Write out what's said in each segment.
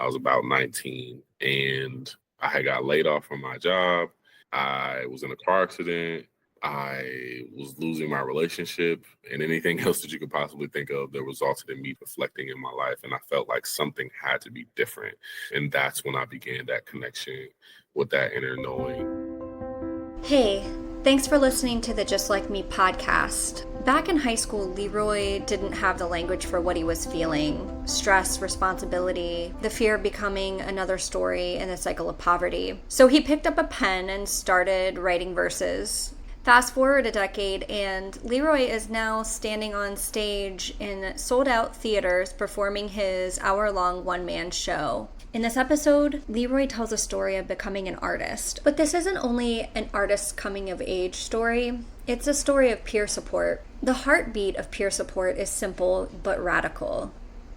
I was about 19, and I had got laid off from my job. I was in a car accident. I was losing my relationship, and anything else that you could possibly think of that resulted in me reflecting in my life. And I felt like something had to be different. And that's when I began that connection with that inner knowing. Hey, thanks for listening to the Just Like Me podcast. Back in high school, Leroy didn't have the language for what he was feeling. Stress, responsibility, the fear of becoming another story in the cycle of poverty. So he picked up a pen and started writing verses. Fast forward a decade, and Leroy is now standing on stage in sold-out theaters performing his hour-long one-man show. In this episode, Leroy tells a story of becoming an artist. But this isn't only an artist's coming-of-age story, it's a story of peer support. The heartbeat of peer support is simple but radical.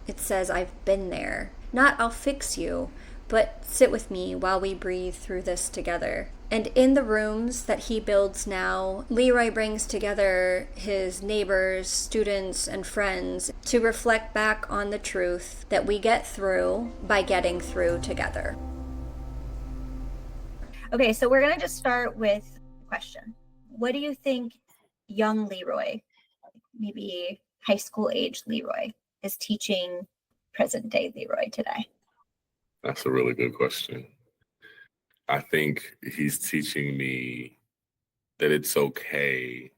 It says, "I've been there." Not, "I'll fix you," but "sit with me while we breathe through this together." And in the rooms that he builds now, Leroy brings together his neighbors, students, and friends to reflect back on the truth that we get through by getting through together. Okay, so we're going to just start with a question. What do you think young Leroy, maybe high school age Leroy, is teaching present day Leroy today? That's a really good question. I think he's teaching me that it's okay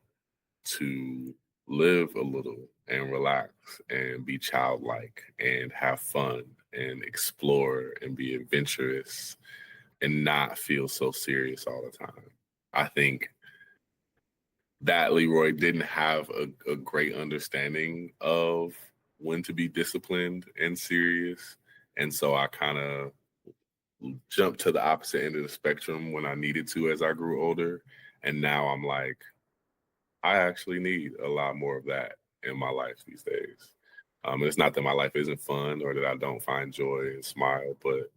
to live a little and relax and be childlike and have fun and explore and be adventurous and not feel so serious all the time. I think that Leroy didn't have a great understanding of when to be disciplined and serious. And so I kind of jumped to the opposite end of the spectrum when I needed to as I grew older. And now I'm like, I actually need a lot more of that in my life these days. And it's not that my life isn't fun or that I don't find joy and smile, but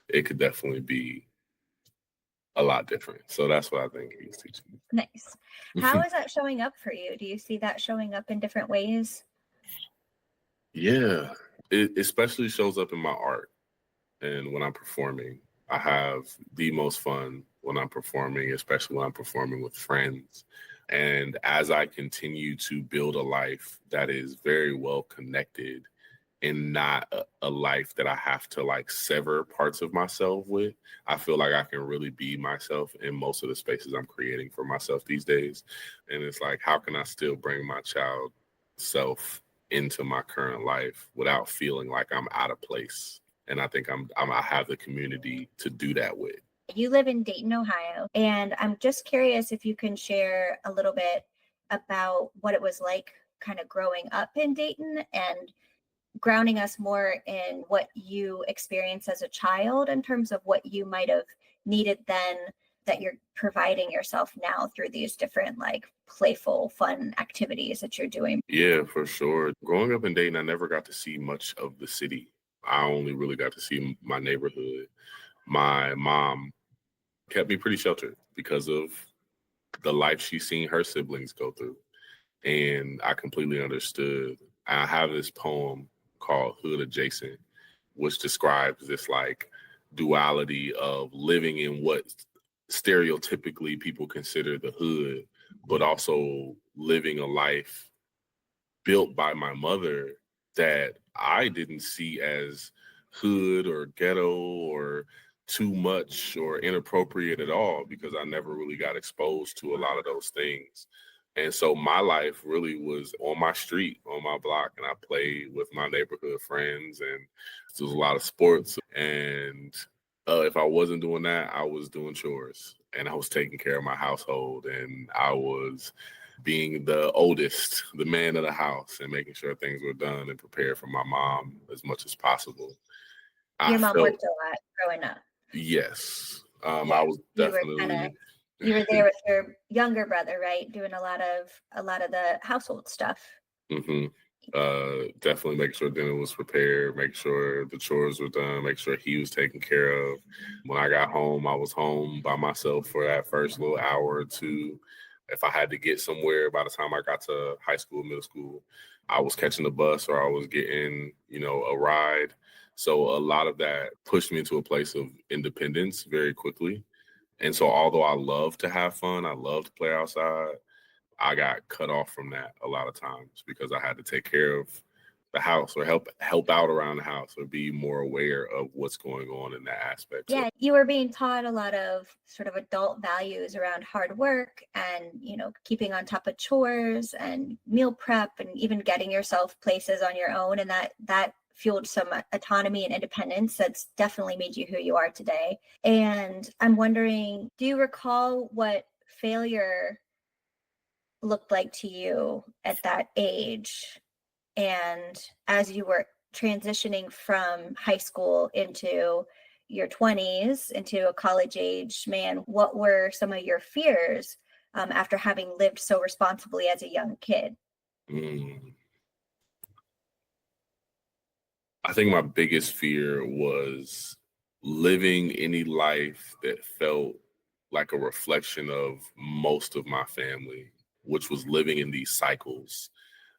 it could definitely be a lot different. So that's what I think he's teaching me. Nice. How is that showing up for you? Do you see that showing up in different ways? Yeah, it especially shows up in my art. And when I'm performing, I have the most fun when I'm performing, especially when I'm performing with friends. And as I continue to build a life that is very well connected and not a life that I have to like sever parts of myself with, I feel like I can really be myself in most of the spaces I'm creating for myself these days. And it's like, how can I still bring my child self into my current life without feeling like I'm out of place? And I think I have the community to do that with. You live in Dayton, Ohio, and I'm just curious if you can share a little bit about what it was like kind of growing up in Dayton and grounding us more in what you experienced as a child in terms of what you might have needed then that you're providing yourself now through these different like playful, fun activities that you're doing. Yeah, for sure. Growing up in Dayton, I never got to see much of the city. I only really got to see my neighborhood. My mom kept me pretty sheltered because of the life she's seen her siblings go through. And I completely understood. I have this poem called Hood Adjacent, which describes this like duality of living in what stereotypically people consider the hood, but also living a life built by my mother that I didn't see as hood or ghetto or too much or inappropriate at all, because I never really got exposed to a lot of those things. And so my life really was on my street, on my block, and I played with my neighborhood friends, and there was a lot of sports. And if I wasn't doing that, I was doing chores, and I was taking care of my household, and I was being the oldest, the man of the house, and making sure things were done and prepared for my mom as much as possible. Your mom worked a lot growing up. Yes. Yeah, I was definitely. You were there with your younger brother, right? Doing a lot of the household stuff. Mm-hmm. Definitely make sure dinner was prepared, make sure the chores were done, make sure he was taken care of. When I got home, I was home by myself for that first little hour or two. If I had to get somewhere by the time I got to high school, middle school, I was catching the bus or I was getting, a ride. So a lot of that pushed me into a place of independence very quickly. And so although I love to have fun, I love to play outside, I got cut off from that a lot of times because I had to take care of the house or help out around the house or be more aware of what's going on in that aspect. So Yeah, you were being taught a lot of sort of adult values around hard work and, keeping on top of chores and meal prep and even getting yourself places on your own. And that fueled some autonomy and independence that's definitely made you who you are today. And I'm wondering, do you recall what failure looked like to you at that age? And as you were transitioning from high school into your 20s, into a college age man, what were some of your fears after having lived so responsibly as a young kid? mm, I think my biggest fear was living any life that felt like a reflection of most of my family, which was living in these cycles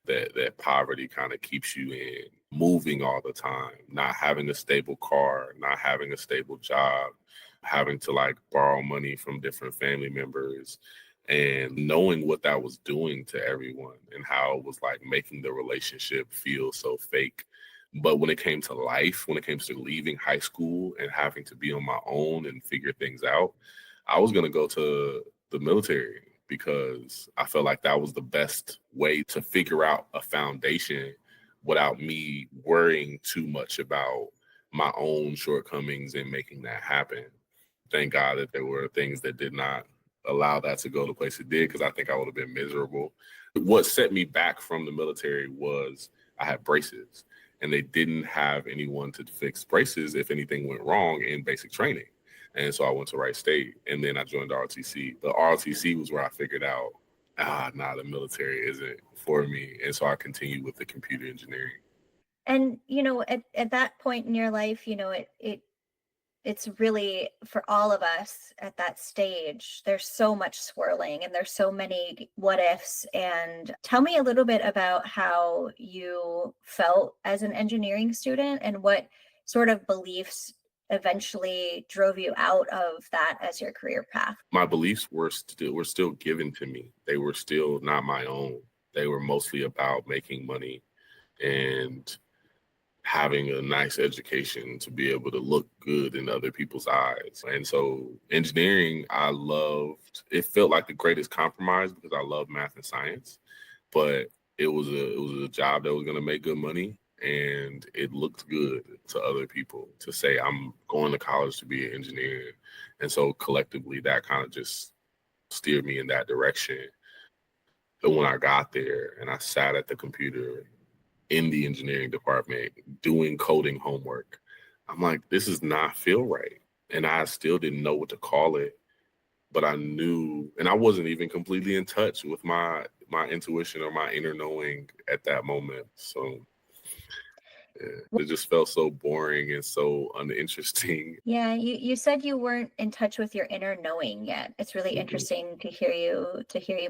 that poverty kind of keeps you in, moving all the time, not having a stable car, not having a stable job, having to like borrow money from different family members, and knowing what that was doing to everyone and how it was like making the relationship feel so fake. But when it came to life, when it came to leaving high school and having to be on my own and figure things out, I was going to go to the military because I felt like that was the best way to figure out a foundation without me worrying too much about my own shortcomings and making that happen. Thank God that there were things that did not allow that to go the place it did, because I think I would have been miserable. What set me back from the military was I had braces, and they didn't have anyone to fix braces if anything went wrong in basic training. And so I went to Wright State, and then I joined the ROTC. The ROTC was where I figured out, the military isn't for me. And so I continued with the computer engineering. And at that point in your life, it's really, for all of us at that stage, there's so much swirling and there's so many what ifs. And tell me a little bit about how you felt as an engineering student and what sort of beliefs eventually drove you out of that as your career path. My beliefs were still given to me. They were still not my own. They were mostly about making money and having a nice education to be able to look good in other people's eyes. And so engineering, I loved. It felt like the greatest compromise because I love math and science, but it was a job that was going to make good money, and it looked good to other people to say I'm going to college to be an engineer. And so collectively that kind of just steered me in that direction. But when I got there and I sat at the computer in the engineering department doing coding homework, I'm like, this does not feel right. And I still didn't know what to call it, but I knew, and I wasn't even completely in touch with my intuition or my inner knowing at that moment. So yeah, it just felt so boring and so uninteresting. Yeah, you said you weren't in touch with your inner knowing yet. It's really interesting to hear you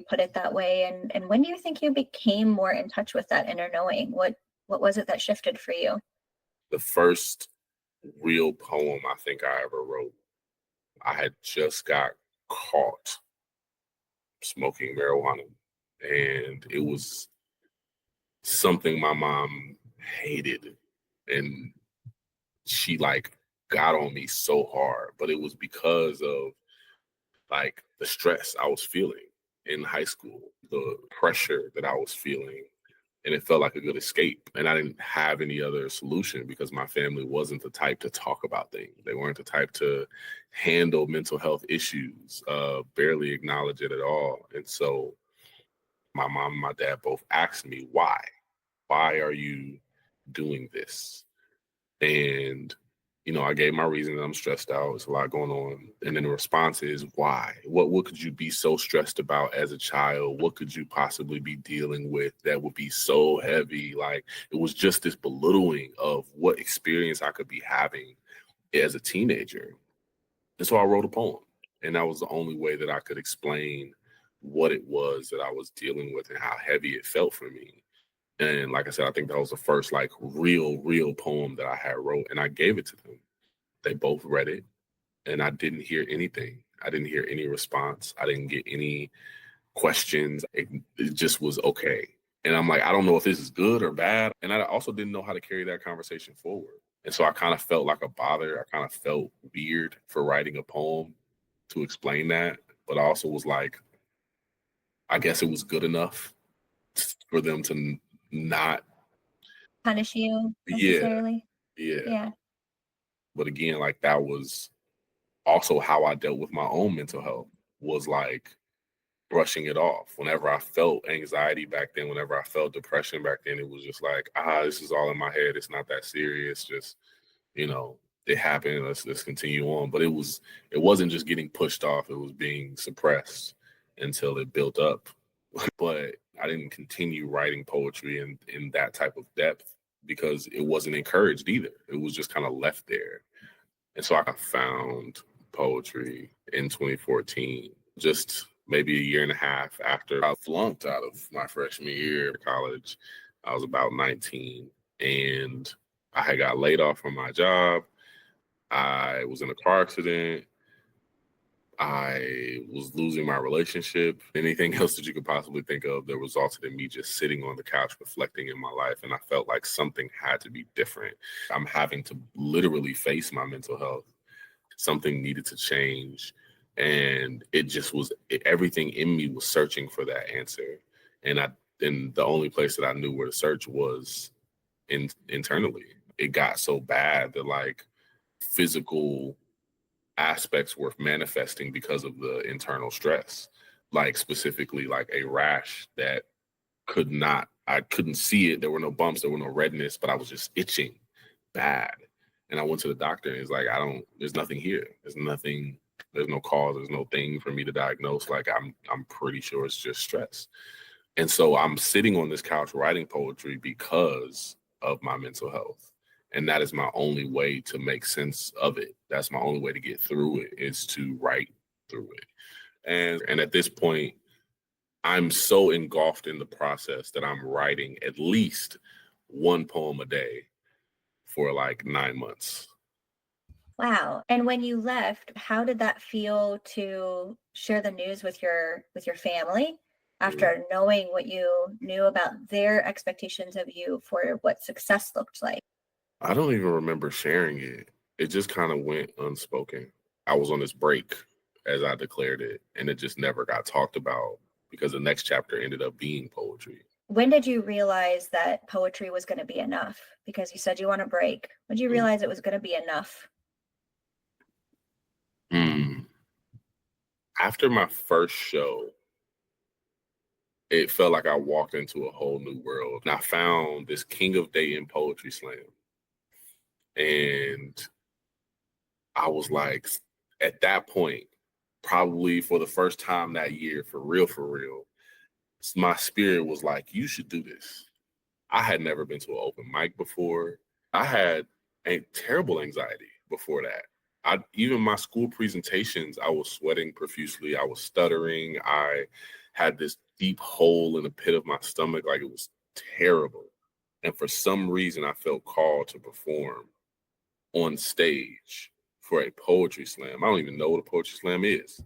put it that way. And when do you think you became more in touch with that inner knowing? What was it that shifted for you? The first real poem I think I ever wrote, I had just got caught smoking marijuana, and it was something my mom hated, and she like got on me so hard, but it was because of like the stress I was feeling in high school, the pressure that I was feeling, and it felt like a good escape. And I didn't have any other solution because my family wasn't the type to talk about things. They weren't the type to handle mental health issues, barely acknowledge it at all. And so my mom and my dad both asked me, why? Why are you doing this? And, I gave my reason that I'm stressed out. It's a lot going on. And then the response is, why? What could you be so stressed about as a child? What could you possibly be dealing with that would be so heavy? Like, it was just this belittling of what experience I could be having as a teenager. And so I wrote a poem. And that was the only way that I could explain what it was that I was dealing with and how heavy it felt for me. And like I said, I think that was the first like real poem that I had wrote, and I gave it to them. They both read it, and I didn't hear anything. I didn't hear any response. I didn't get any questions. It just was okay. And I'm like, I don't know if this is good or bad. And I also didn't know how to carry that conversation forward. And so I kind of felt like a bother. I kind of felt weird for writing a poem to explain that. But I also was like, I guess it was good enough for them to not. Punish you Yeah, necessarily. yeah. Yeah. But again, like that was also how I dealt with my own mental health, was like brushing it off. Whenever I felt anxiety back then, whenever I felt depression back then, it was just like, this is all in my head. It's not that serious. Just, it happened. Let's continue on. But it wasn't just getting pushed off. It was being suppressed until it built up. But I didn't continue writing poetry in that type of depth because it wasn't encouraged either. It was just kind of left there. And so I found poetry in 2014, just maybe a year and a half after I flunked out of my freshman year of college. I was about 19 and I had got laid off from my job. I was in a car accident. I was losing my relationship. Anything else that you could possibly think of that resulted in me just sitting on the couch reflecting in my life. And I felt like something had to be different. I'm having to literally face my mental health. Something needed to change. And it just was, everything in me was searching for that answer. And the only place that I knew where to search was internally. It got so bad that like physical aspects were manifesting because of the internal stress, like specifically like a rash that I couldn't see it. There were no bumps, there were no redness, but I was just itching bad. And I went to the doctor and he's like, there's nothing here. There's no cause, there's no thing for me to diagnose. Like I'm pretty sure it's just stress. And so I'm sitting on this couch writing poetry because of my mental health. And that is my only way to make sense of it. That's my only way to get through it, is to write through it. And at this point, I'm so engulfed in the process that I'm writing at least one poem a day for like 9 months. Wow. And when you left, how did that feel to share the news with your family after knowing what you knew about their expectations of you for what success looked like? I don't even remember sharing it. It just kind of went unspoken. I was on this break as I declared it, and it just never got talked about because the next chapter ended up being poetry. When did you realize that poetry was going to be enough? Because you said you want a break. When did you realize it was going to be enough? After my first show, it felt like I walked into a whole new world. And I found this King of Dayton Poetry Slam. And I was like, at that point, probably for the first time that year, for real, my spirit was like, you should do this. I had never been to an open mic before. I had a terrible anxiety before that. Even my school presentations, I was sweating profusely. I was stuttering. I had this deep hole in the pit of my stomach. Like, it was terrible. And for some reason, I felt called to perform on stage for a poetry slam. I don't even know what a poetry slam is.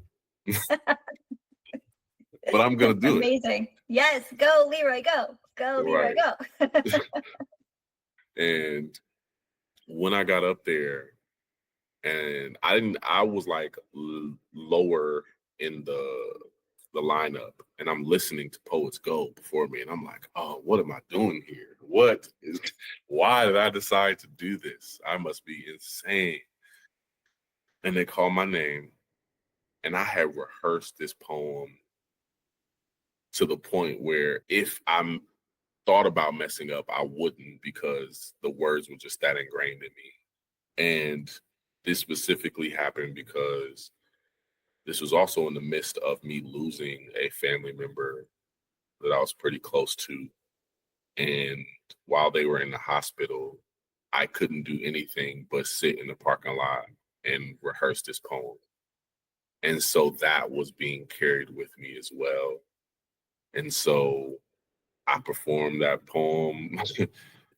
But I'm going to do it. Amazing. Yes. Go, Leroy, go. Go, Leroy, go. And when I got up there, and I was like lower in the lineup, and I'm listening to poets go before me, and I'm like, oh, what am I doing here? Why did I decide to do this? I must be insane. And they called my name, and I had rehearsed this poem to the point where if I'm thought about messing up, I wouldn't, because the words were just that ingrained in me. And this specifically happened because this was also in the midst of me losing a family member that I was pretty close to. And while they were in the hospital, I couldn't do anything but sit in the parking lot and rehearse this poem. And so that was being carried with me as well. And so I performed that poem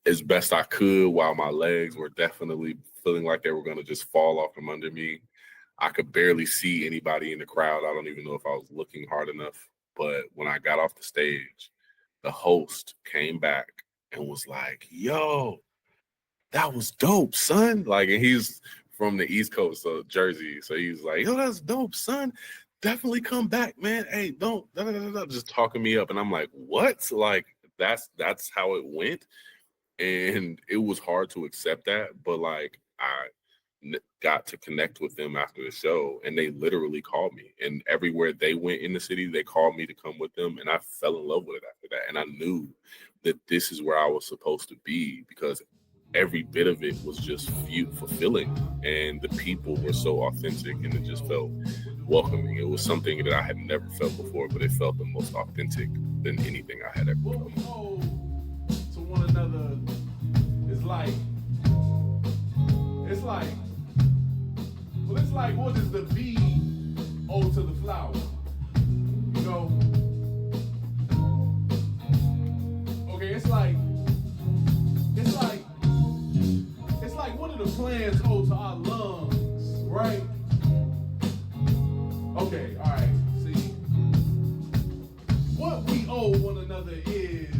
as best I could while my legs were definitely feeling like they were going to just fall off from under me. I could barely see anybody in the crowd. I don't even know if I was looking hard enough. But when I got off the stage, the host came back and was like, yo, that was dope, son. Like, and he's from the East Coast of Jersey. So he's like, yo, that's dope, son. Definitely come back, man. Hey, don't just talking me up. And I'm like, what? Like, that's how it went. And it was hard to accept that. But like, I got to connect with them after the show, and they literally called me. And everywhere they went in the city, they called me to come with them. And I fell in love with it after that. And I knew that this is where I was supposed to be, because every bit of it was just fulfilling, and the people were so authentic, and it just felt welcoming. It was something that I had never felt before, but it felt the most authentic than anything I had ever felt. What we owe to one another is like, well, it's like, what does the bee owe to the flower? You know? Okay, it's like what do the plants owe to our lungs, right? Okay, all right, see? What we owe one another is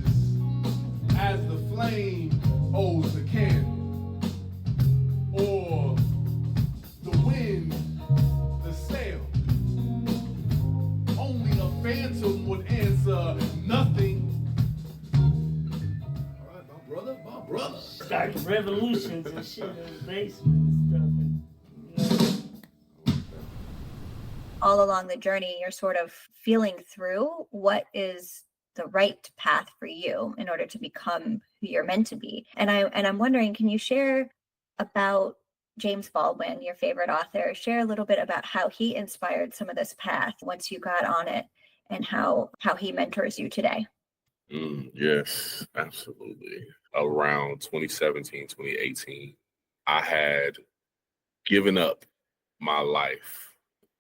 as the flame owes the candle, or the wind, the sail. Only a phantom would answer nothing. All right, my brother. Start revolutions and shit in the basement and stuff. And, All along the journey, you're sort of feeling through what is the right path for you in order to become who you're meant to be. And I'm wondering, can you share about James Baldwin, your favorite author? Share a little bit about how he inspired some of this path once you got on it, and how he mentors you today. Yes, absolutely. Around 2017, 2018, I had given up my life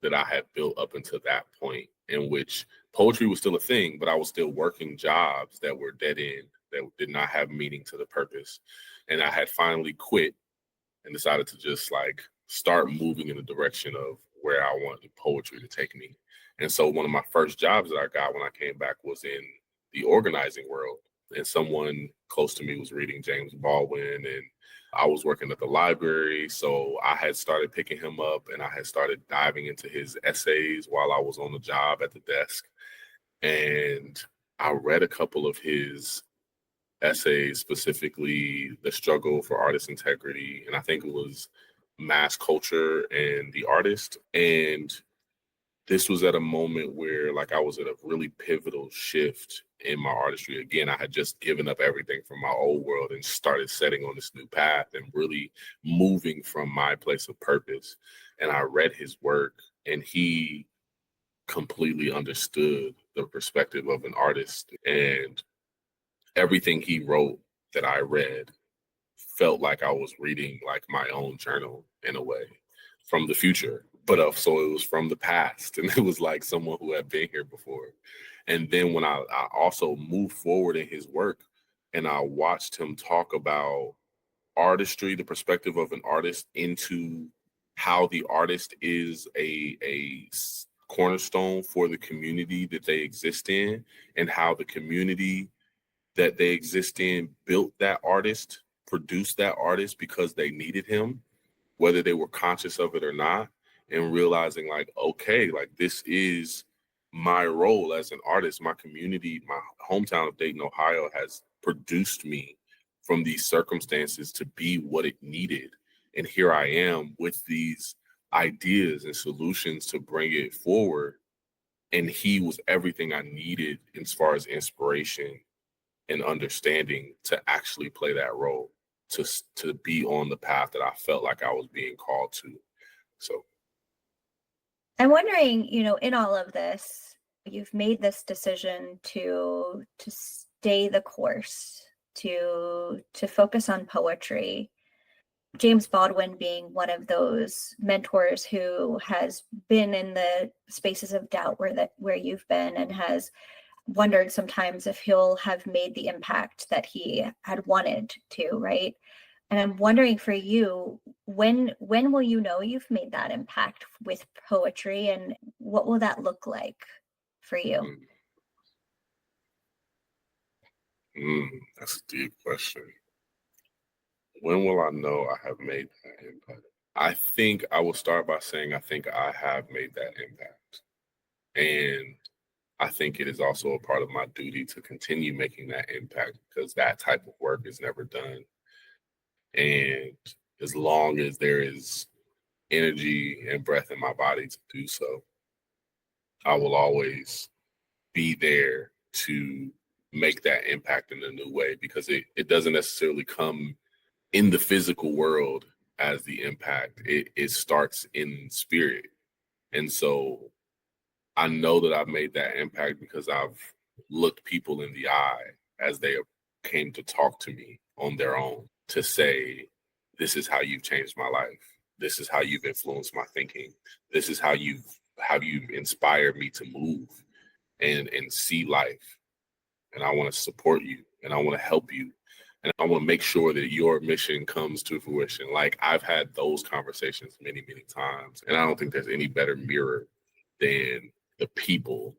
that I had built up until that point, in which poetry was still a thing, but I was still working jobs that were dead end, that did not have meaning to the purpose. And I had finally quit and decided to just like start moving in the direction of where I wanted poetry to take me. And so one of my first jobs that I got when I came back was in the organizing world. And someone close to me was reading James Baldwin, and I was working at the library. So I had started picking him up, and I had started diving into his essays while I was on the job at the desk. And I read a couple of his essays, specifically The Struggle for Artist Integrity, and I think it was Mass Culture and the Artist. And this was at a moment where like I was at a really pivotal shift in my artistry. Again, I had just given up everything from my old world and started setting on this new path and really moving from my place of purpose. And I read his work, and he completely understood the perspective of an artist. And everything he wrote that I read felt like I was reading like my own journal in a way from the future. But so it was from the past, and it was like someone who had been here before. And then when I also moved forward in his work, and I watched him talk about artistry, the perspective of an artist, into how the artist is a cornerstone for the community that they exist in, and how the community that they exist in built that artist, produced that artist because they needed him, whether they were conscious of it or not. And realizing like, okay, like this is my role as an artist. My community, my hometown of Dayton, Ohio has produced me from these circumstances to be what it needed. And here I am with these ideas and solutions to bring it forward. And he was everything I needed as far as inspiration and understanding to actually play that role, to be on the path that I felt like I was being called to. So I'm wondering, in all of this, you've made this decision to stay the course, to focus on poetry. James Baldwin being one of those mentors who has been in the spaces of doubt where you've been, and has wondered sometimes if he'll have made the impact that he had wanted to, right? And I'm wondering for you, when will you know you've made that impact with poetry, and what will that look like for you? That's a deep question. When will I know I have made that impact? I think I will start by saying I think I have made that impact. And I think it is also a part of my duty to continue making that impact, because that type of work is never done. And as long as there is energy and breath in my body to do so, I will always be there to make that impact in a new way, because it doesn't necessarily come in the physical world as the impact. It starts in spirit. And so I know that I've made that impact because I've looked people in the eye as they came to talk to me on their own, to say, this is how you've changed my life. This is how you've influenced my thinking. This is how you've inspired me to move and see life. And I want to support you, and I want to help you, and I want to make sure that your mission comes to fruition. Like, I've had those conversations many, many times, and I don't think there's any better mirror than the people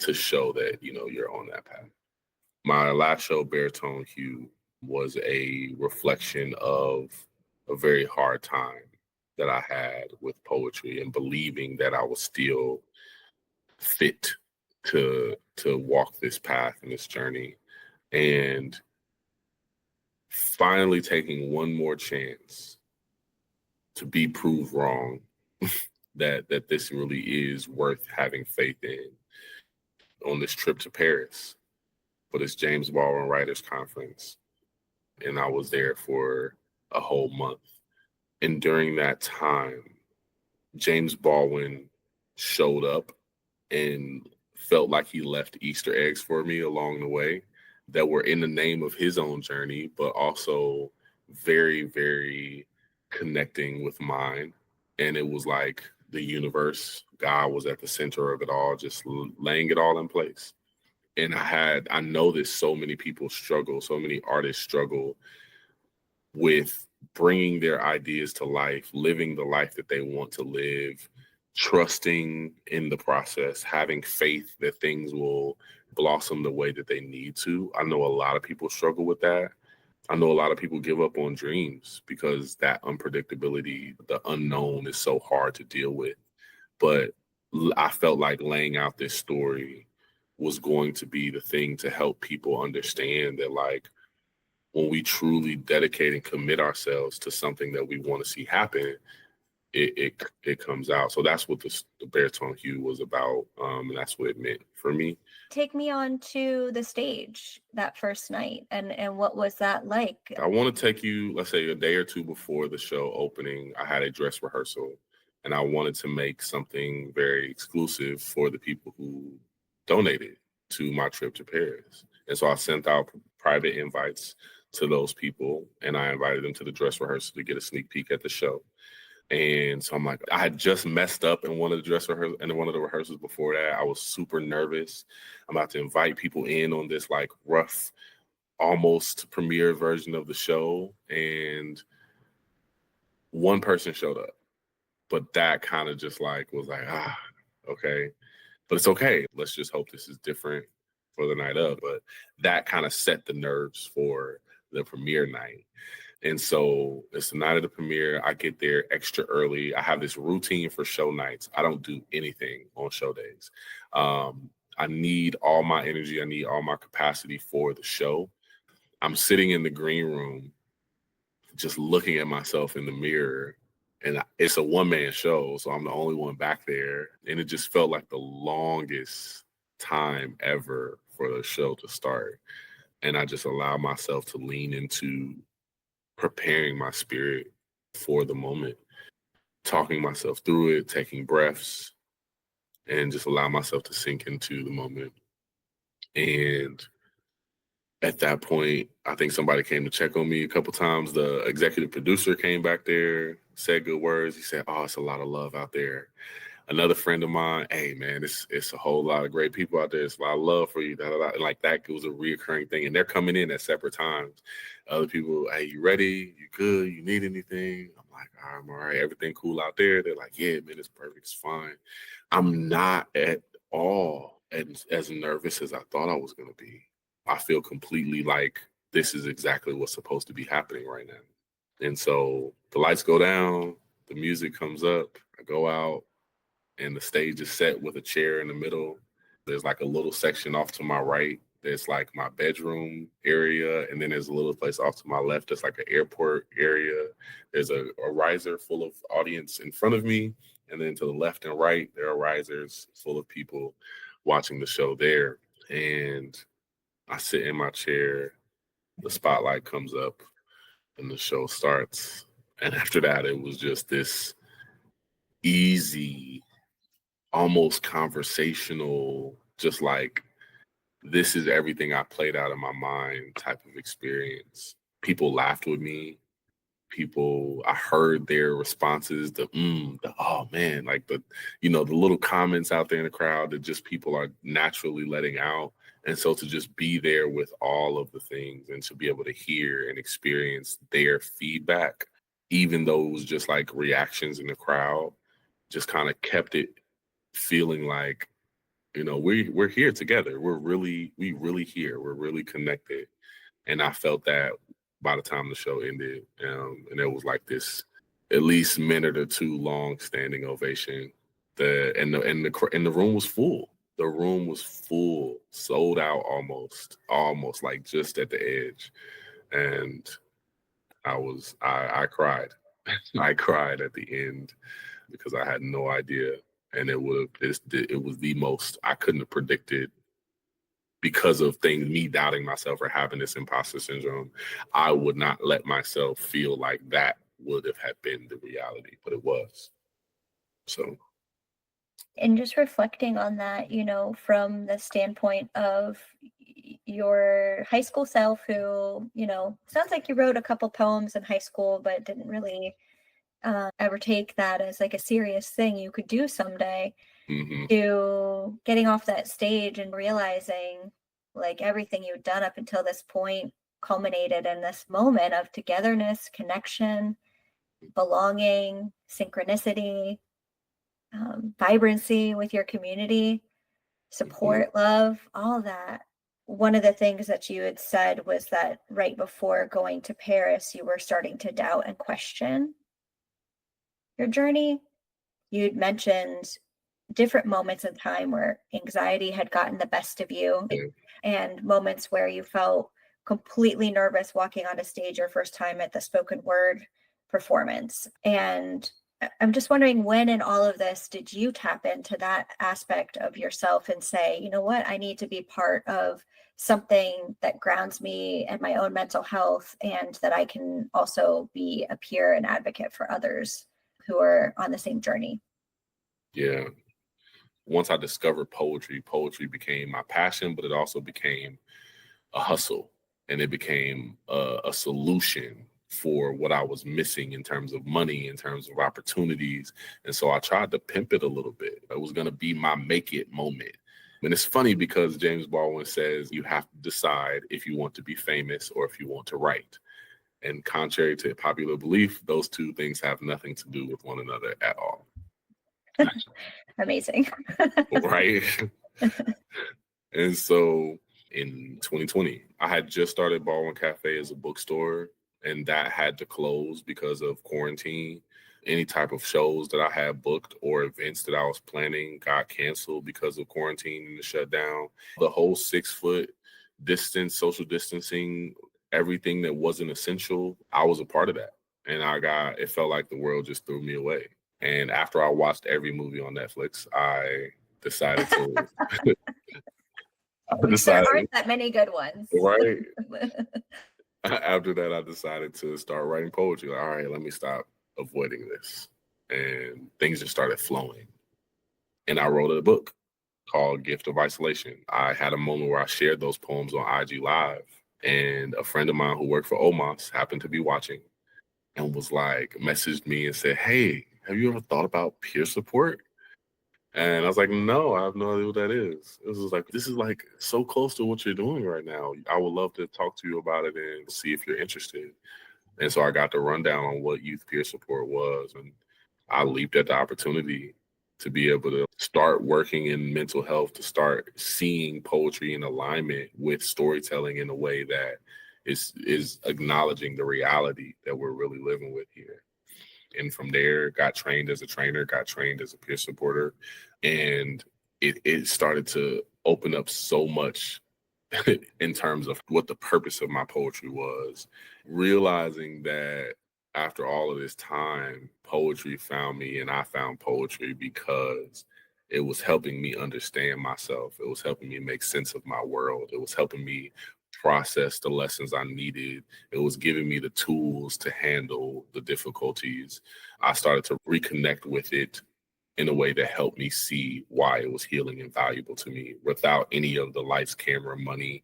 to show that, you're on that path. My last show, Baritone Hue, was a reflection of a very hard time that I had with poetry, and believing that I was still fit to walk this path and this journey, and finally taking one more chance to be proved wrong that this really is worth having faith in, on this trip to Paris for this James Baldwin Writers Conference. And I was there for a whole month. And during that time, James Baldwin showed up and felt like he left Easter eggs for me along the way that were in the name of his own journey, but also very, very connecting with mine. And it was like the universe, God was at the center of it all, just laying it all in place. And I know that so many people struggle, so many artists struggle with bringing their ideas to life, living the life that they want to live, trusting in the process, having faith that things will blossom the way that they need to. I know a lot of people struggle with that. I know a lot of people give up on dreams because that unpredictability, the unknown, is so hard to deal with. But I felt like laying out this story was going to be the thing to help people understand that, like, when we truly dedicate and commit ourselves to something that we want to see happen, it comes out. So that's what the Baritone Hue was about, and that's what it meant for me. Take me on to the stage that first night, and what was that like? I want to take you, let's say, a day or two before the show opening. I had a dress rehearsal, and I wanted to make something very exclusive for the people who donated to my trip to Paris. And so I sent out private invites to those people, and I invited them to the dress rehearsal to get a sneak peek at the show. And so I'm like, I had just messed up in one of the rehearsals before that. I was super nervous. I'm about to invite people in on this like rough, almost premiere version of the show. And one person showed up, but that kind of just like was like, okay, but it's okay. Let's just hope this is different for the night of. But that kind of set the nerves for the premiere night. And so it's the night of the premiere. I get there extra early. I have this routine for show nights. I don't do anything on show days. I need all my energy. I need all my capacity for the show. I'm sitting in the green room, just looking at myself in the mirror. And it's a one-man show, so I'm the only one back there. And it just felt like the longest time ever for the show to start. And I just allowed myself to lean into preparing my spirit for the moment, talking myself through it, taking breaths, and just allow myself to sink into the moment. And at that point, I think somebody came to check on me a couple times. The executive producer came back there, said good words. He said, "Oh, it's a lot of love out there." Another friend of mine, hey man, it's a whole lot of great people out there. It's a lot of love for you. Da, da, da. And like that was a reoccurring thing. And they're coming in at separate times. Other people, hey, you ready? You good? You need anything? I'm like, I'm all right. Everything cool out there? They're like, yeah, man, it's perfect. It's fine. I'm not at all as nervous as I thought I was going to be. I feel completely like this is exactly what's supposed to be happening right now. And so the lights go down, the music comes up, I go out, and the stage is set with a chair in the middle. There's like a little section off to my right. There's like my bedroom area. And then there's a little place off to my left. That's like an airport area. There's a riser full of audience in front of me. And then to the left and right, there are risers full of people watching the show there. And I sit in my chair, the spotlight comes up, and the show starts. And after that, it was just this easy, almost conversational, just like, this is everything I played out in my mind type of experience. People laughed with me. I heard their responses, the oh man, like the little comments out there in the crowd that just people are naturally letting out. And so to just be there with all of the things and to be able to hear and experience their feedback, even though it was just like reactions in the crowd, just kind of kept it feeling like, we're here together. We really here. We're really connected. And I felt that by the time the show ended, and it was like this at least minute or two long standing ovation. The room was full. The room was full, sold out almost like just at the edge. And I cried. I cried at the end because I had no idea. And it was the most I couldn't have predicted because of me doubting myself or having this imposter syndrome. I would not let myself feel like that would have been the reality, but it was. So. And just reflecting on that, from the standpoint of your high school self who, sounds like you wrote a couple poems in high school, but didn't really ever take that as like a serious thing you could do someday, to getting off that stage and realizing like everything you'd done up until this point culminated in this moment of togetherness, connection, belonging, synchronicity, vibrancy with your community, support, love, all that. One of the things that you had said was that right before going to Paris, you were starting to doubt and question your journey. You'd mentioned different moments in time where anxiety had gotten the best of you, and moments where you felt completely nervous walking on a stage your first time at the spoken word performance. And I'm just wondering, when in all of this did you tap into that aspect of yourself and say, you know what, I need to be part of something that grounds me and my own mental health, and that I can also be a peer and advocate for others who are on the same journey? Yeah. Once I discovered poetry became my passion, but it also became a hustle, and it became a solution for what I was missing in terms of money, in terms of opportunities. And so I tried to pimp it a little bit. It was going to be my make it moment. And it's funny because James Baldwin says you have to decide if you want to be famous or if you want to write. And contrary to popular belief, those two things have nothing to do with one another at all. Amazing. Right? And so in 2020, I had just started Baldwin Cafe as a bookstore, and that had to close because of quarantine. Any type of shows that I had booked or events that I was planning got canceled because of quarantine and the shutdown. The whole 6-foot distance, social distancing, everything that wasn't essential, I was a part of that. And it felt like the world just threw me away. And after I watched every movie on Netflix, I decided to. There aren't that many good ones. Right. After that, I decided to start writing poetry. Like, all right, let me stop avoiding this. And things just started flowing. And I wrote a book called Gift of Isolation. I had a moment where I shared those poems on IG Live. And a friend of mine who worked for OMAS happened to be watching and was like, messaged me and said, hey, have you ever thought about peer support? And I was like, no, I have no idea what that is. It was like, this is like so close to what you're doing right now. I would love to talk to you about it and see if you're interested. And so I got the rundown on what youth peer support was. And I leaped at the opportunity to be able to start working in mental health, to start seeing poetry in alignment with storytelling in a way that is acknowledging the reality that we're really living with here. And from there, got trained as a trainer, got trained as a peer supporter. And it started to open up so much in terms of what the purpose of my poetry was, realizing that after all of this time, poetry found me and I found poetry because it was helping me understand myself. It was helping me make sense of my world. It was helping me process the lessons I needed. It was giving me the tools to handle the difficulties. I started to reconnect with it in a way that helped me see why it was healing and valuable to me without any of the lights, camera, money,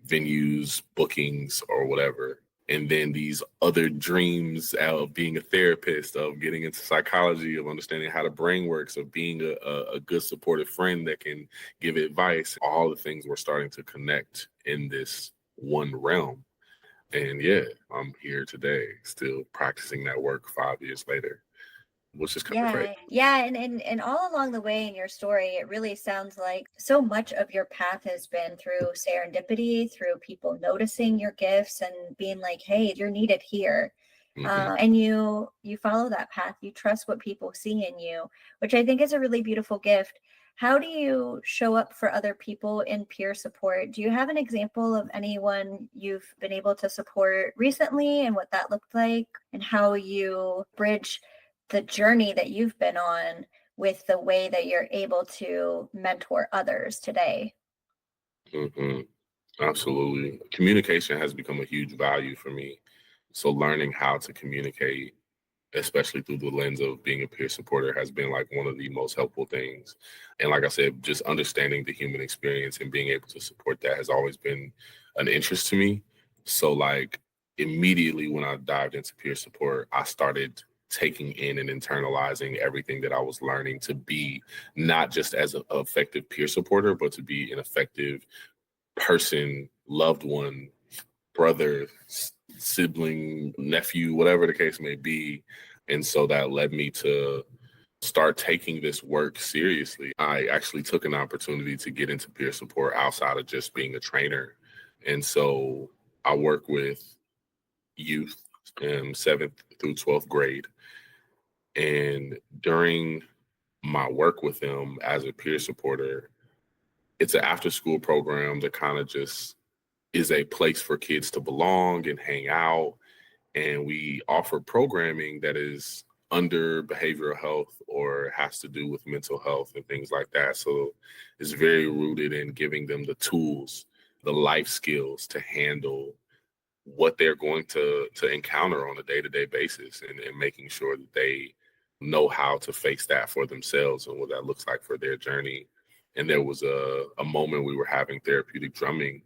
venues, bookings, or whatever. And then these other dreams of being a therapist, of getting into psychology, of understanding how the brain works, of being a good supportive friend that can give advice. All the things were starting to connect in this one realm. And yeah, I'm here today, still practicing that work 5 years later, which is kind of crazy. Yeah, and all along the way in your story, it really sounds like so much of your path has been through serendipity, through people noticing your gifts and being like, hey, you're needed here. And you follow that path. You trust what people see in you, which I think is a really beautiful gift. How do you show up for other people in peer support? Do you have an example of anyone you've been able to support recently and what that looked like, and how you bridge the journey that you've been on with the way that you're able to mentor others today? Absolutely. Communication has become a huge value for me. So learning how to communicate, especially through the lens of being a peer supporter, has been like one of the most helpful things. And like I said, just understanding the human experience and being able to support that has always been an interest to me. So like immediately when I dived into peer support, I started taking in and internalizing everything that I was learning to be not just as an effective peer supporter, but to be an effective person, loved one, brother, sibling, nephew, whatever the case may be. And so that led me to start taking this work seriously. I actually took an opportunity to get into peer support outside of just being a trainer. And so I work with youth in 7th through 12th grade. And during my work with them as a peer supporter, it's an after school program that kind of just is a place for kids to belong and hang out. And we offer programming that is under behavioral health or has to do with mental health and things like that. So it's very rooted in giving them the tools, the life skills to handle what they're going to encounter on a day-to-day basis, and making sure that they know how to face that for themselves and what that looks like for their journey. And there was a moment we were having therapeutic drumming,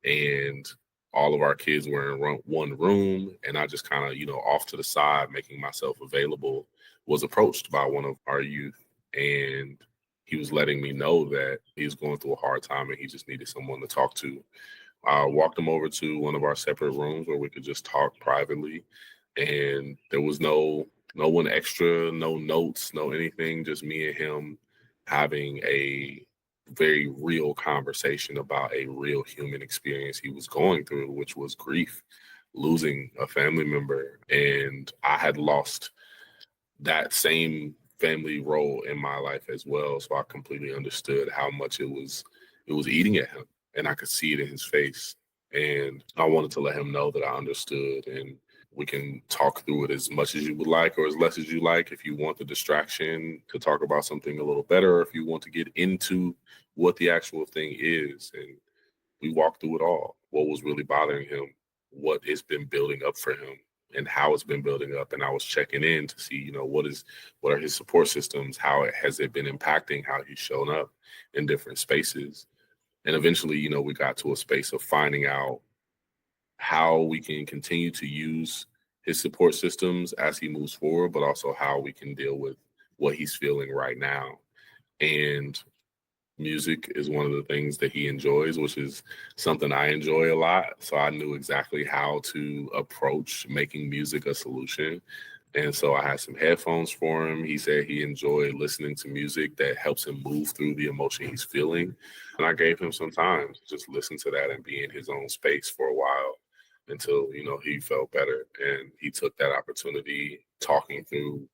and all of our kids were in one room, and I just kind of, off to the side, making myself available, was approached by one of our youth, and he was letting me know that he was going through a hard time and he just needed someone to talk to. I walked him over to one of our separate rooms where we could just talk privately, and there was no one extra, no notes, no anything, just me and him having a very real conversation about a real human experience he was going through, which was grief, losing a family member. And I had lost that same family role in my life as well. So I completely understood how much it was eating at him, and I could see it in his face. And I wanted to let him know that I understood, and we can talk through it as much as you would like or as less as you like. If you want the distraction to talk about something a little better, or if you want to get into what the actual thing is. And we walked through it all. What was really bothering him, what it's been building up for him, and how it's been building up. And I was checking in to see, what are his support systems? How has it been impacting how he's shown up in different spaces? And eventually, we got to a space of finding out how we can continue to use his support systems as he moves forward, but also how we can deal with what he's feeling right now. And music is one of the things that he enjoys, which is something I enjoy a lot. So I knew exactly how to approach making music a solution. And so I had some headphones for him. He said he enjoyed listening to music that helps him move through the emotion he's feeling. And I gave him some time to just listen to that and be in his own space for a while until, he felt better. And he took that opportunity talking through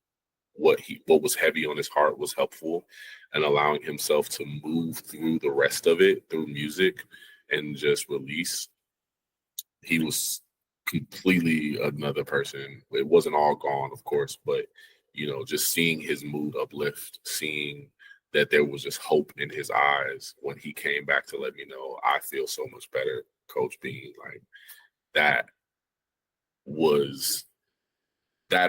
what was heavy on his heart was helpful, and allowing himself to move through the rest of it through music and just release. He was completely another person. It wasn't all gone, of course, but just seeing his mood uplift, seeing that there was just hope in his eyes when he came back to let me know, I feel so much better, Coach Bean. Like that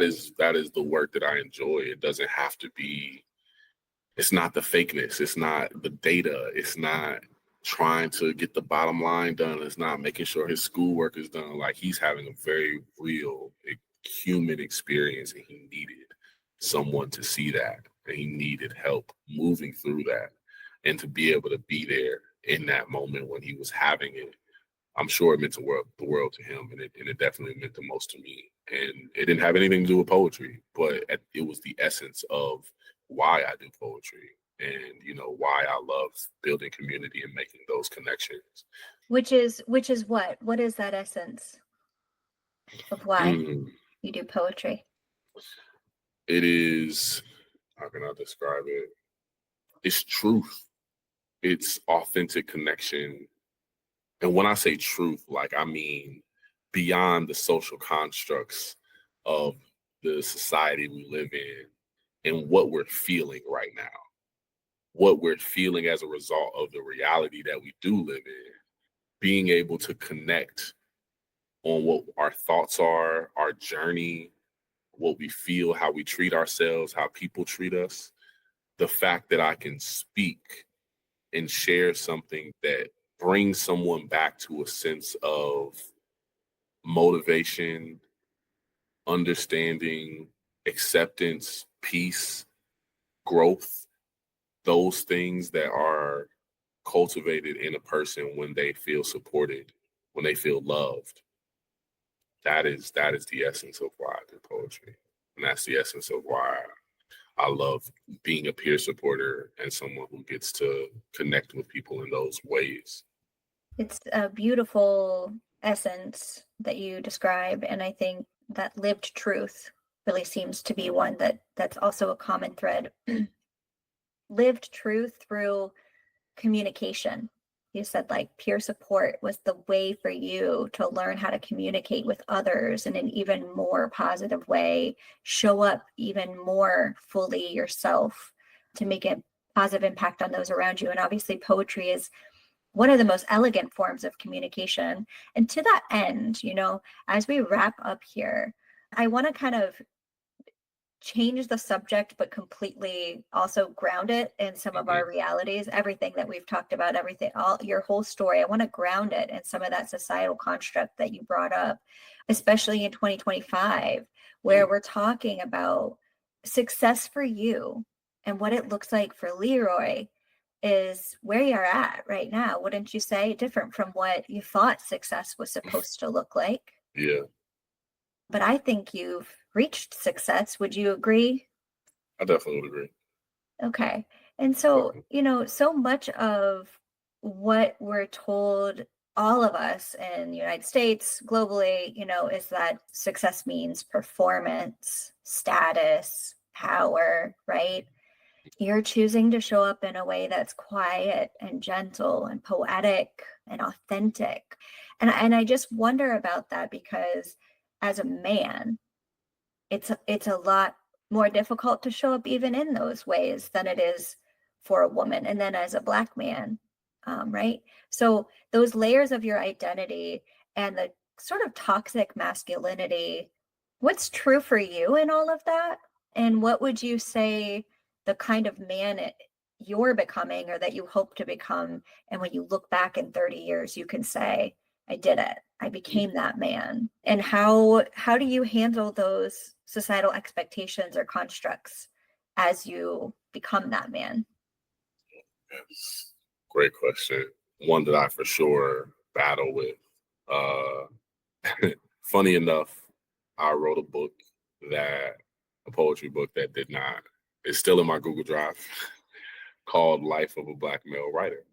is the work that I enjoy. It doesn't have to be, it's not the fakeness, it's not the data, it's not trying to get the bottom line done, it's not making sure his schoolwork is done. Like, he's having a very real human experience, and he needed someone to see that, and he needed help moving through that, and to be able to be there in that moment when he was having it. I'm sure it meant the world to him, and it definitely meant the most to me. And it didn't have anything to do with poetry, but it was the essence of why I do poetry, and why I love building community and making those connections. Which is what? What is that essence of why you do poetry? It is, how can I describe it? It's truth. It's authentic connection. And when I say truth, I mean beyond the social constructs of the society we live in and what we're feeling right now, what we're feeling as a result of the reality that we do live in, being able to connect on what our thoughts are, our journey, what we feel, how we treat ourselves, how people treat us. The fact that I can speak and share something that brings someone back to a sense of motivation, understanding, acceptance, peace, growth, those things that are cultivated in a person when they feel supported, when they feel loved. That is the essence of why I do poetry. And that's the essence of why I love being a peer supporter and someone who gets to connect with people in those ways. It's a beautiful essence that you describe, and I think that lived truth really seems to be one that's also a common thread. Lived truth through communication. You said peer support was the way for you to learn how to communicate with others in an even more positive way, show up even more fully yourself to make a positive impact on those around you. And obviously poetry is one of the most elegant forms of communication. And to that end, as we wrap up here, I want to kind of change the subject, but completely also ground it in some of our realities. Everything that we've talked about, your whole story, I want to ground it in some of that societal construct that you brought up, especially in 2025, where we're talking about success for you and what it looks like for Leroy is where you're at right now. Wouldn't you say? Different from what you thought success was supposed to look like. Yeah. But I think you've reached success. Would you agree? I definitely would agree. Okay. And so, so much of what we're told, all of us in the United States, globally, is that success means performance, status, power, right? You're choosing to show up in a way that's quiet and gentle and poetic and authentic. And I just wonder about that, because as a man, it's a lot more difficult to show up even in those ways than it is for a woman. And then as a Black man, right? So those layers of your identity and the sort of toxic masculinity, what's true for you in all of that? And what would you say the kind of man you're becoming, or that you hope to become? And when you look back in 30 years, you can say, I did it. I became that man. And how do you handle those societal expectations or constructs as you become that man? Yes. Great question. One that I for sure battle with. Uh, Funny enough, I wrote a poetry book that did not, it's still in my Google Drive, called Life of a Black Male Writer.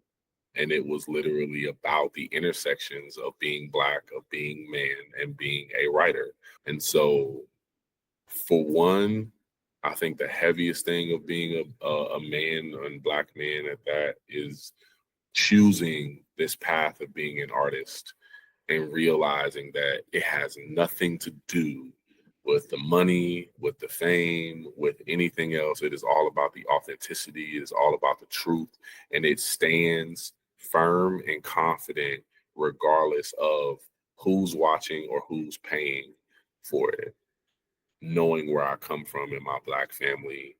And it was literally about the intersections of being Black, of being man, and being a writer. And so, for one, I think the heaviest thing of being a man and Black man at that is choosing this path of being an artist and realizing that it has nothing to do with the money, with the fame, with anything else. It is all about the authenticity. It is all about the truth. And it stands firm and confident regardless of who's watching or who's paying for it. Knowing where I come from in my Black family,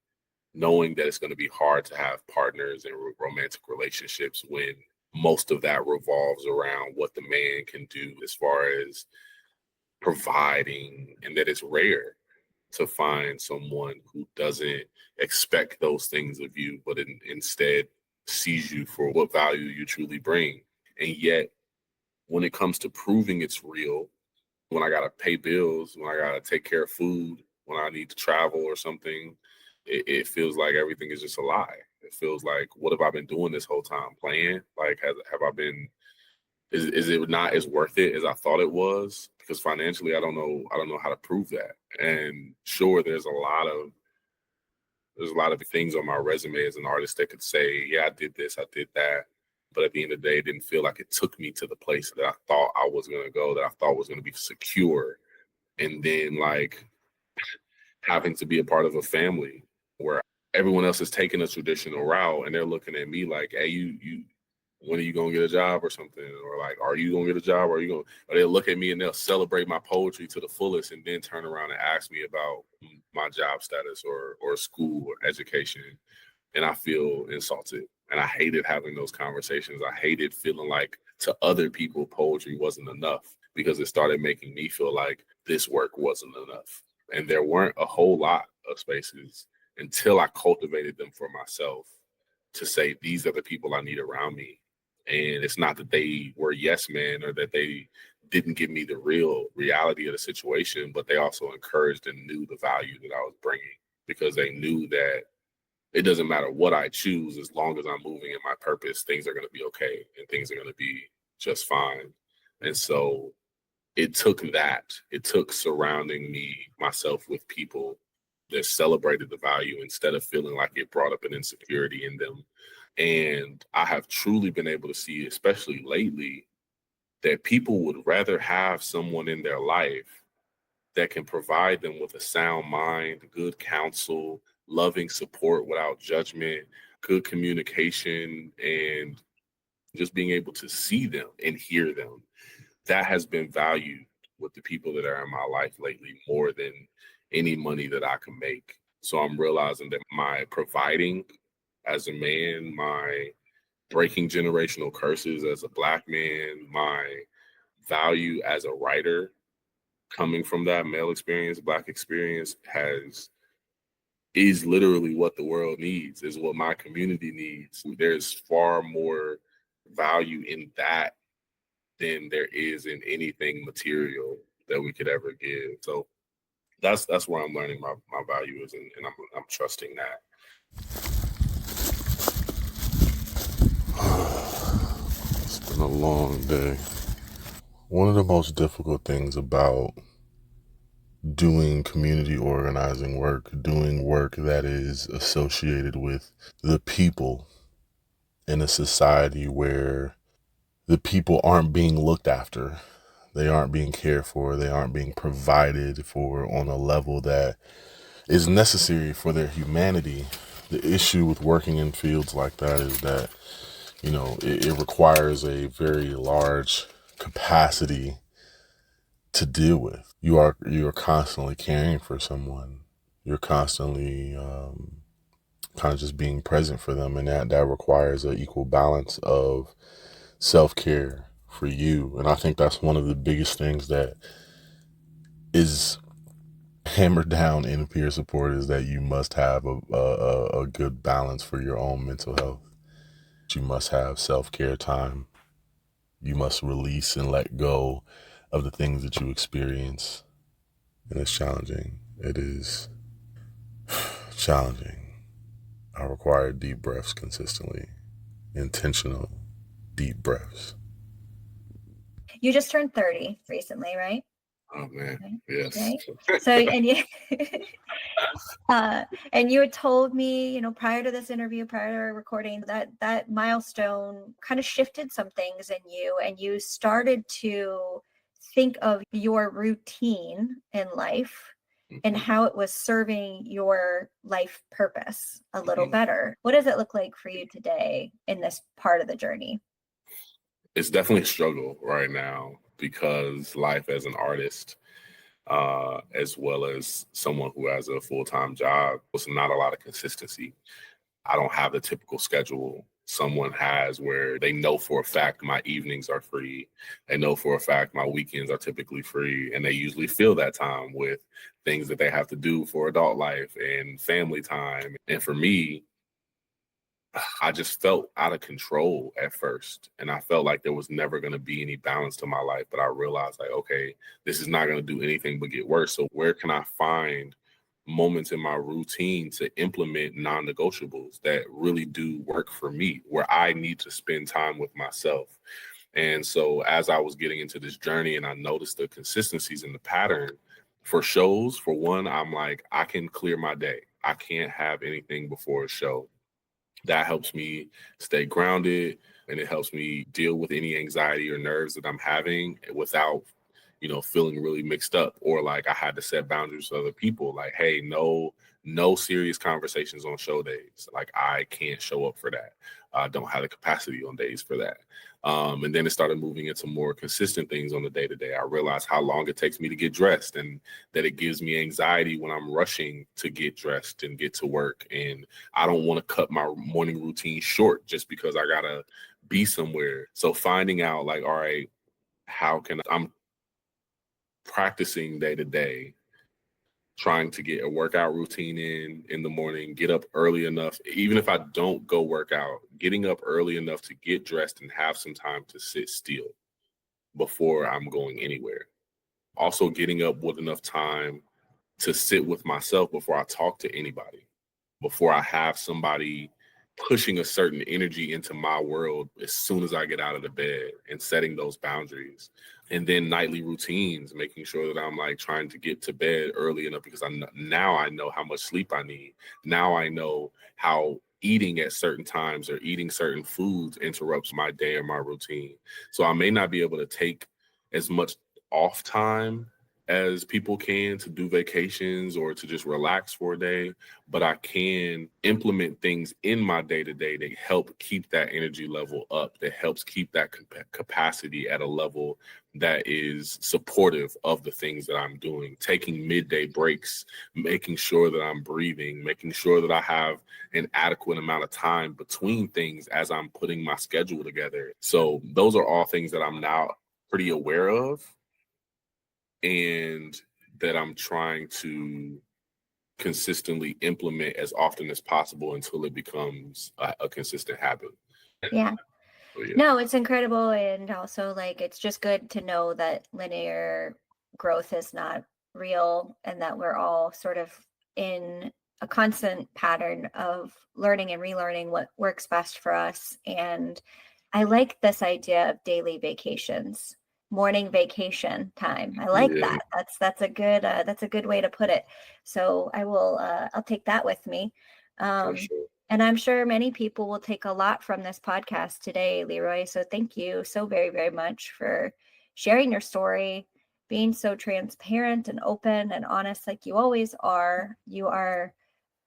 knowing that it's going to be hard to have partners and romantic relationships when most of that revolves around what the man can do as far as providing, and that it's rare to find someone who doesn't expect those things of you, but instead sees you for what value you truly bring. And yet, when it comes to proving it's real, when I got to pay bills, when I got to take care of food, when I need to travel or something, it feels like everything is just a lie. It feels like, what have I been doing this whole time? Playing? Like, have I been, is it not as worth it as I thought it was? Because financially, I don't know how to prove that. And sure, there's a lot of things on my resume as an artist that could say, yeah, I did this, I did that. But at the end of the day, it didn't feel like it took me to the place that I thought I was going to go, that I thought was going to be secure. And then, like, having to be a part of a family where everyone else is taking a traditional route and they're looking at me like, hey, you when are you gonna get a job or something? Or like, are you gonna get a job? Or they'll look at me and they'll celebrate my poetry to the fullest and then turn around and ask me about my job status or school or education. And I feel insulted. And I hated having those conversations. I hated feeling like to other people poetry wasn't enough, because it started making me feel like this work wasn't enough. And there weren't a whole lot of spaces until I cultivated them for myself to say, these are the people I need around me. And it's not that they were yes men or that they didn't give me the real reality of the situation, but they also encouraged and knew the value that I was bringing, because they knew that it doesn't matter what I choose, as long as I'm moving in my purpose, things are going to be okay and things are going to be just fine. And so it took that. It took surrounding myself with people that celebrated the value instead of feeling like it brought up an insecurity in them. And I have truly been able to see, especially lately, that people would rather have someone in their life that can provide them with a sound mind, good counsel, loving support without judgment, good communication, and just being able to see them and hear them. That has been valued with the people that are in my life lately more than any money that I can make. So I'm realizing that my providing as a man, my breaking generational curses as a Black man, my value as a writer coming from that male experience, Black experience, is literally what the world needs, is what my community needs. There's far more value in that than there is in anything material that we could ever give. So that's where I'm learning my value is, and I'm trusting that. It's been a long day. One of the most difficult things about doing community organizing work, doing work that is associated with the people in a society where the people aren't being looked after, they aren't being cared for, they aren't being provided for on a level that is necessary for their humanity. The issue with working in fields like that is that, it requires a very large capacity to deal with. You're constantly caring for someone. You're constantly kind of just being present for them, and that requires an equal balance of self-care for you. And I think that's one of the biggest things that is hammered down in peer support, is that you must have a good balance for your own mental health. You must have self-care time. You must release and let go of the things that you experience. And it's challenging. It is challenging. I require deep breaths consistently, intentional deep breaths. You just turned 30 recently, right? Oh man, Right. yes. Right? So, and you, and you had told me, prior to this interview, prior to our recording, that milestone kind of shifted some things in you, and you started to think of your routine in life and how it was serving your life purpose a little better. What does it look like for you today in this part of the journey? It's definitely a struggle right now because life as an artist, as well as someone who has a full-time job, there's not a lot of consistency. I don't have the typical schedule someone has where they know for a fact my evenings are free. They know for a fact my weekends are typically free, and they usually fill that time with things that they have to do for adult life and family time. And for me, I just felt out of control at first. And I felt like there was never going to be any balance to my life. But I realized, like, okay, this is not going to do anything but get worse. So where can I find moments in my routine to implement non-negotiables that really do work for me, where I need to spend time with myself? And so as I was getting into this journey and I noticed the consistencies in the pattern for shows, for one, I'm like, I can clear my day. I can't have anything before a show. That helps me stay grounded, and it helps me deal with any anxiety or nerves that I'm having without, feeling really mixed up, or like I had to set boundaries with other people. Like, hey, no serious conversations on show days. Like, I can't show up for that. I don't have the capacity on days for that. And then it started moving into more consistent things on the day-to-day. I realized how long it takes me to get dressed, and that it gives me anxiety when I'm rushing to get dressed and get to work. And I don't want to cut my morning routine short just because I gotta be somewhere. So finding out, like, all right, I'm practicing day-to-day, trying to get a workout routine in the morning, get up early enough. Even if I don't go work out, getting up early enough to get dressed and have some time to sit still before I'm going anywhere. Also getting up with enough time to sit with myself before I talk to anybody, before I have somebody pushing a certain energy into my world as soon as I get out of the bed, and setting those boundaries. And then nightly routines, making sure that I'm like trying to get to bed early enough, because now I know how much sleep I need. Now I know how eating at certain times or eating certain foods interrupts my day or my routine. So I may not be able to take as much off time as people can to do vacations or to just relax for a day, but I can implement things in my day-to-day that help keep that energy level up, that helps keep that capacity at a level that is supportive of the things that I'm doing, taking midday breaks, making sure that I'm breathing, making sure that I have an adequate amount of time between things as I'm putting my schedule together. So those are all things that I'm now pretty aware of, and that I'm trying to consistently implement as often as possible until it becomes a consistent habit. Yeah. So, yeah. No, it's incredible. And also, like, it's just good to know that linear growth is not real, and that we're all sort of in a constant pattern of learning and relearning what works best for us. And I like this idea of daily vacations, morning vacation time. I like Yeah. that. That's a good way to put it. So I'll take that with me. For sure. And I'm sure many people will take a lot from this podcast today, Leroy. So thank you so very, very much for sharing your story, being so transparent and open and honest like you always are. You are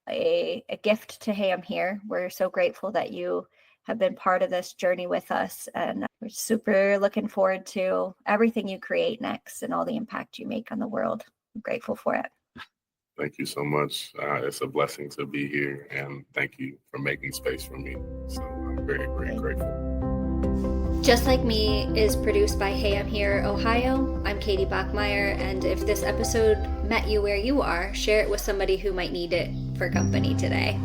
a gift to Hey, I'm Here. We're so grateful that you have been part of this journey with us. And we're super looking forward to everything you create next and all the impact you make on the world. I'm grateful for it. Thank you so much. It's a blessing to be here, and thank you for making space for me. So I'm very, very grateful. Just Like Me is produced by Hey, I'm Here, Ohio. I'm Katie Bachmeyer, and if this episode met you where you are, share it with somebody who might need it for company today.